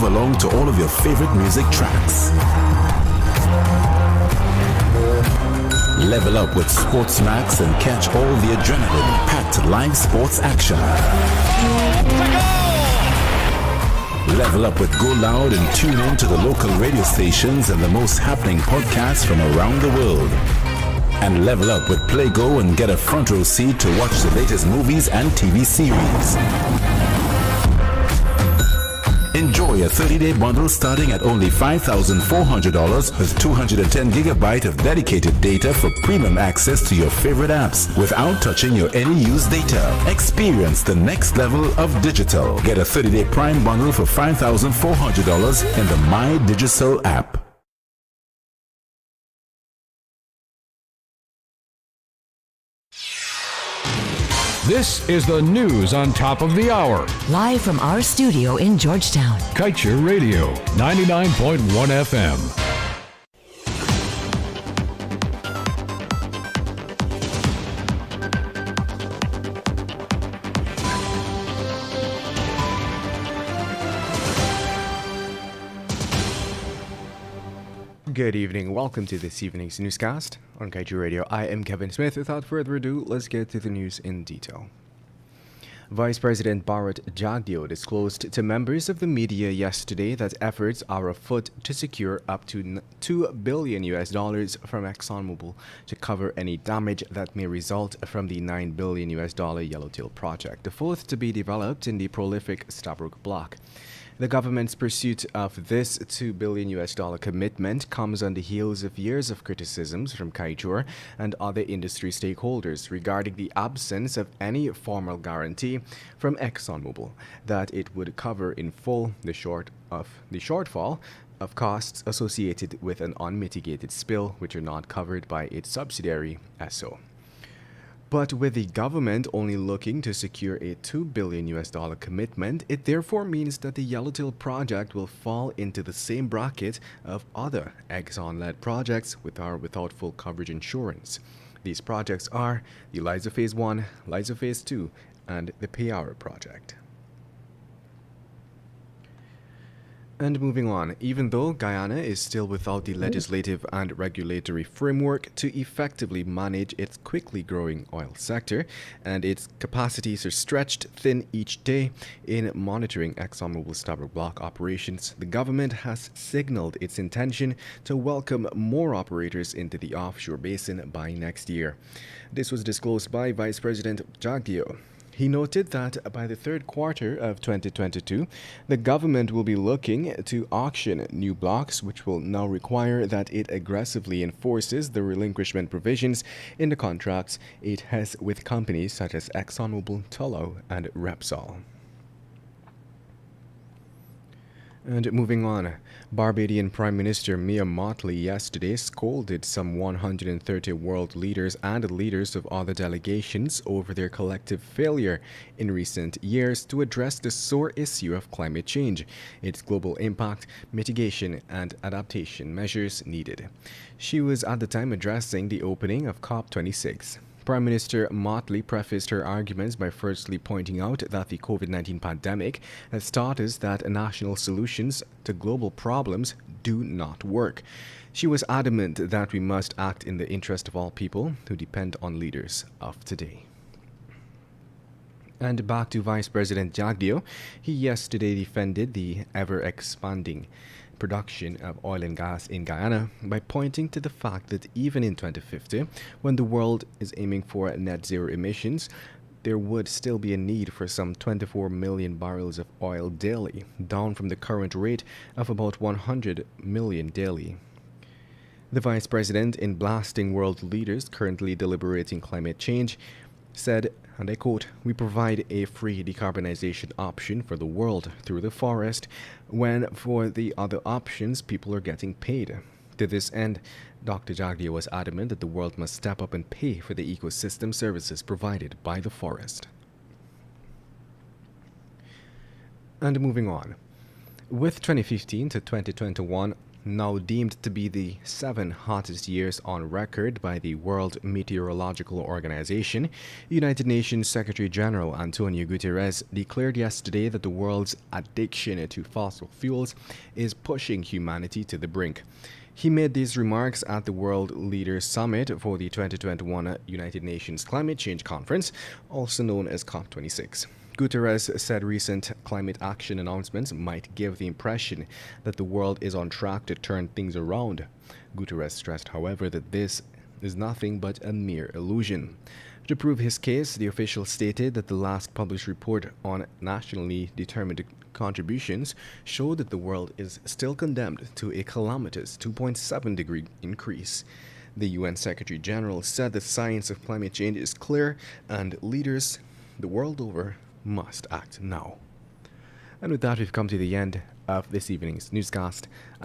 along to all of your favorite music tracks. Level up with Sports Max and catch all the adrenaline-packed live sports action. Level up with Go Loud and tune in to the local radio stations and the most happening podcasts from around the world. And level up with Play Go and get a front row seat to watch the latest movies and TV series. Enjoy a 30-day bundle starting at only $5,400 with 210 gigabyte of dedicated data for premium access to your favorite apps without touching your any used data. Experience the next level of digital. Get a 30-day Prime bundle for $5,400 in the My Digital app. This is the news on top of the hour. Live from our studio in Georgetown. Kaieteur Radio, 99.1 FM. Good evening. Welcome to this evening's newscast on Kaieteur Radio. I am Kevin Smith. Without further ado, let's get to the news in detail. Vice President Bharat Jagdeo disclosed to members of the media yesterday that efforts are afoot to secure up to $2 billion from ExxonMobil to cover any damage that may result from the $9 billion Yellowtail project, the fourth to be developed in the prolific Stabroek Block. The government's pursuit of this $2 billion commitment comes on the heels of years of criticisms from Kaieteur and other industry stakeholders regarding the absence of any formal guarantee from ExxonMobil that it would cover in full the shortfall of costs associated with an unmitigated spill, which are not covered by its subsidiary, Esso. But with the government only looking to secure a $2 billion commitment, it therefore means that the Yellowtail project will fall into the same bracket of other Exxon-led projects with or without full coverage insurance. These projects are the Liza Phase 1, Liza Phase 2, and the Payara project. And moving on, even though Guyana is still without the legislative and regulatory framework to effectively manage its quickly growing oil sector, and its capacities are stretched thin each day in monitoring ExxonMobil's Stabroek Block operations, the government has signaled its intention to welcome more operators into the offshore basin by next year. This was disclosed by Vice President Jagdeo. He noted that by the third quarter of 2022, the government will be looking to auction new blocks, which will now require that it aggressively enforces the relinquishment provisions in the contracts it has with companies such as ExxonMobil, Tullow, and Repsol. And moving on, Barbadian Prime Minister Mia Mottley yesterday scolded some 130 world leaders and leaders of other delegations over their collective failure in recent years to address the sore issue of climate change, its global impact, mitigation, and adaptation measures needed. She was at the time addressing the opening of COP26. Prime Minister Mottley prefaced her arguments by firstly pointing out that the COVID-19 pandemic has taught us that national solutions to global problems do not work. She was adamant that we must act in the interest of all people who depend on leaders of today. And back to Vice President Jagdeo, he yesterday defended the ever-expanding production of oil and gas in Guyana by pointing to the fact that even in 2050, when the world is aiming for net zero emissions, there would still be a need for some 24 million barrels of oil daily, down from the current rate of about 100 million daily. The Vice President, in blasting world leaders currently deliberating climate change, said, and I quote, "We provide a free decarbonization option for the world through the forest, when for the other options people are getting paid. To this end, Dr. Jagdeo was adamant that the world must step up and pay for the ecosystem services provided by the forest." And moving on. With 2015 to 2021, now deemed to be the 7 hottest years on record by the World Meteorological Organization, United Nations Secretary General Antonio Guterres declared yesterday that the world's addiction to fossil fuels is pushing humanity to the brink. He made these remarks at the World Leaders Summit for the 2021 United Nations Climate Change Conference, also known as COP26. Guterres said recent climate action announcements might give the impression that the world is on track to turn things around. Guterres stressed, however, that this is nothing but a mere illusion. To prove his case, the official stated that the last published report on nationally determined contributions showed that the world is still condemned to a calamitous 2.7-degree increase. The UN Secretary General said the science of climate change is clear and leaders the world over must act now. And with that, we've come to the end of this evening's newscast. I'm